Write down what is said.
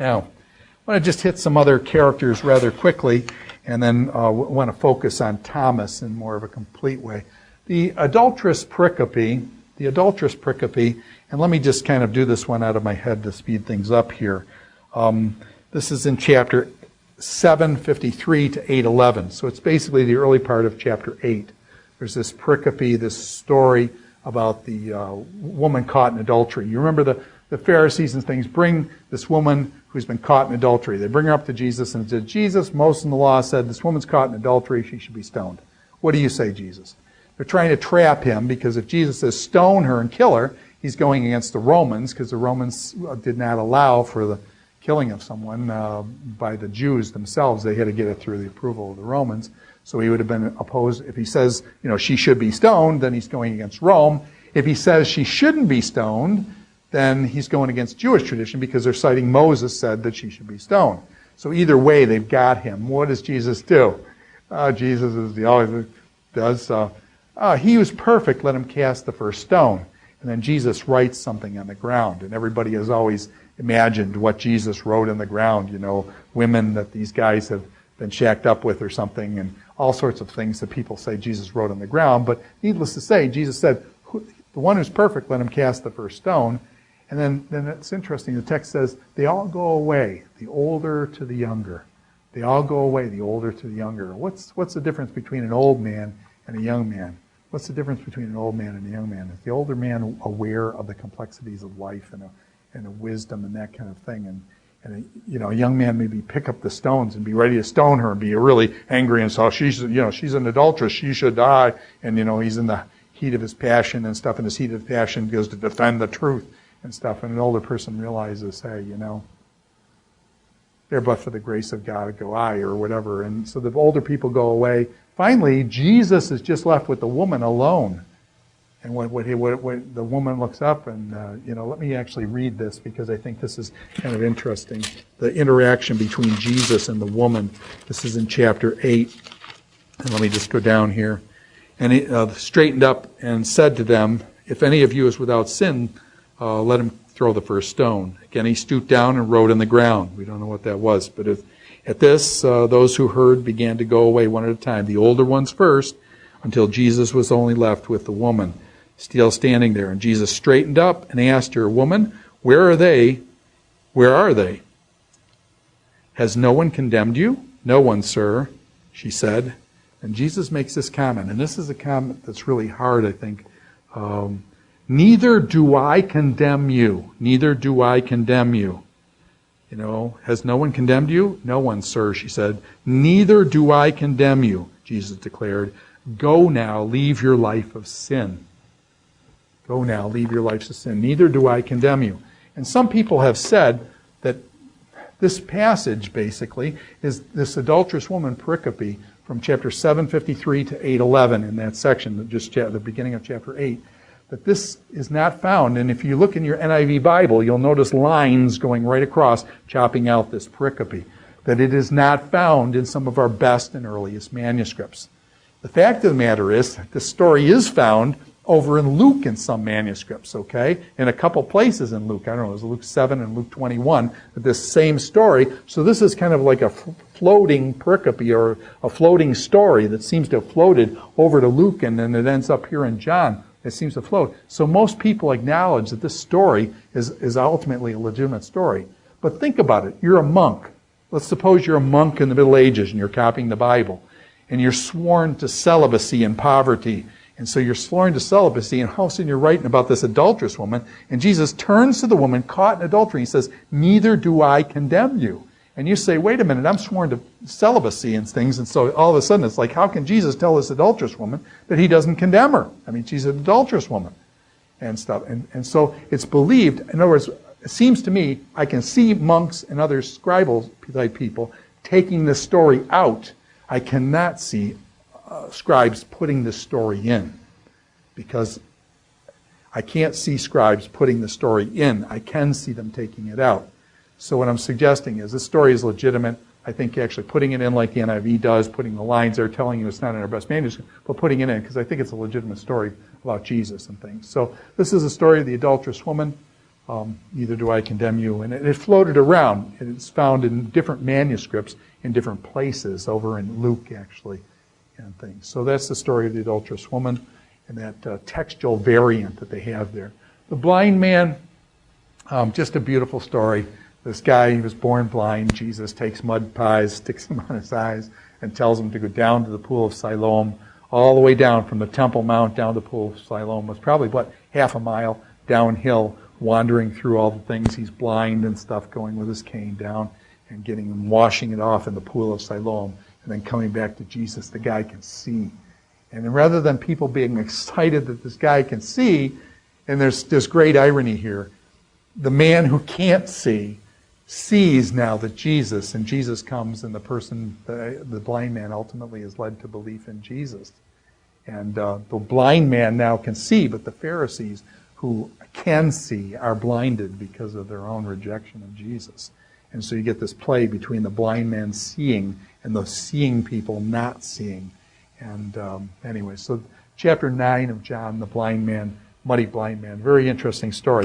Now, I want to just hit some other characters rather quickly, and then want to focus on Thomas in more of a complete way. The adulterous pericope, and let me just kind of do this one out of my head to speed things up here. This is in chapter 7:53 to 8:11, so it's basically the early part of chapter 8. There's this pericope, this story about the woman caught in adultery. You remember the Pharisees and things bring this woman who's been caught in adultery. They bring her up to Jesus and said, Jesus, Moses in the law said this woman's caught in adultery, she should be stoned. What do you say, Jesus? They're trying to trap him because if Jesus says stone her and kill her, he's going against the Romans because the Romans did not allow for the killing of someone by the Jews themselves. They had to get it through the approval of the Romans. So he would have been opposed. If he says, she should be stoned, then he's going against Rome. If he says she shouldn't be stoned, then he's going against Jewish tradition because they're citing Moses said that she should be stoned. So either way, they've got him. What does Jesus do? Jesus is he always does. He who's perfect, let him cast the first stone. And then Jesus writes something on the ground. And everybody has always imagined what Jesus wrote on the ground. Women that these guys have been shacked up with or something, and all sorts of things that people say Jesus wrote on the ground. But needless to say, Jesus said, the one who's perfect, let him cast the first stone. And then it's interesting, the text says, they all go away, the older to the younger. They all go away, the older to the younger. What's the difference between an old man and a young man? What's the difference between an old man and a young man? Is the older man aware of the complexities of life and a wisdom and that kind of thing? And a young man maybe pick up the stones and be ready to stone her and be really angry and so she's an adulteress, she should die. And he's in the heat of his passion and stuff, and his heat of passion goes to defend the truth and stuff. And an older person realizes, hey, there but for the grace of God go I, or whatever. And so the older people go away. Finally, Jesus is just left with the woman alone. And what the woman looks up and, let me actually read this because I think this is kind of interesting. The interaction between Jesus and the woman. This is in chapter 8. And let me just go down here. And he straightened up and said to them, if any of you is without sin, let him throw the first stone. Again, he stooped down and wrote on the ground. We don't know what that was. But at this, those who heard began to go away one at a time, the older ones first, until Jesus was only left with the woman, still standing there. And Jesus straightened up and asked her, woman, where are they? Where are they? Has no one condemned you? No one, sir, she said. And Jesus makes this comment, and this is a comment that's really hard, I think. Neither do I condemn you. Neither do I condemn you. Has no one condemned you? No one, sir, she said. Neither do I condemn you, Jesus declared. Go now, leave your life of sin. Go now, leave your life of sin. Neither do I condemn you. And some people have said that this passage, basically, is this adulterous woman pericope from chapter 7:53 to 8:11 in that section, just the beginning of chapter 8, that this is not found. And if you look in your NIV Bible, you'll notice lines going right across, chopping out this pericope, that it is not found in some of our best and earliest manuscripts. The fact of the matter is, the story is found over in Luke in some manuscripts, okay? In a couple places in Luke. I don't know, it was Luke 7 and Luke 21, this same story. So this is kind of like a floating pericope or a floating story that seems to have floated over to Luke and then it ends up here in John. It seems to float. So most people acknowledge that this story is ultimately a legitimate story. But think about it. You're a monk. Let's suppose you're a monk in the Middle Ages and you're copying the Bible. And you're sworn to celibacy and poverty. And so you're sworn to celibacy, and all of a sudden you're writing about this adulterous woman, and Jesus turns to the woman caught in adultery and says, neither do I condemn you. And you say, wait a minute, I'm sworn to celibacy and things, and so all of a sudden it's like, how can Jesus tell this adulterous woman that he doesn't condemn her? I mean, she's an adulterous woman and stuff. And so it's believed, in other words, it seems to me, I can see monks and other scribal type people taking this story out. I cannot see scribes putting this story in, because I can't see scribes putting the story in. I can see them taking it out. So what I'm suggesting is this story is legitimate. I think actually putting it in like the NIV does, putting the lines there telling you it's not in our best manuscript, but putting it in because I think it's a legitimate story about Jesus and things. So this is a story of the adulterous woman. neither do I condemn you. And it floated around. It's found in different manuscripts in different places, over in Luke, actually, and things. So that's the story of the adulterous woman and that textual variant that they have there. The blind man, just a beautiful story. This guy, he was born blind. Jesus takes mud pies, sticks them on his eyes, and tells him to go down to the pool of Siloam, all the way down from the Temple Mount down to the pool of Siloam. It was probably, half a mile downhill, wandering through all the things. He's blind and stuff, going with his cane down and getting and washing it off in the pool of Siloam, and then coming back to Jesus. The guy can see. And rather than people being excited that this guy can see, and there's great irony here, the man who can't see sees now that Jesus, and Jesus comes, and the blind man ultimately is led to belief in Jesus. And the blind man now can see, but the Pharisees who can see are blinded because of their own rejection of Jesus. And so you get this play between the blind man seeing and the seeing people not seeing. And anyway, so chapter 9 of John, the blind man, muddy blind man, very interesting story.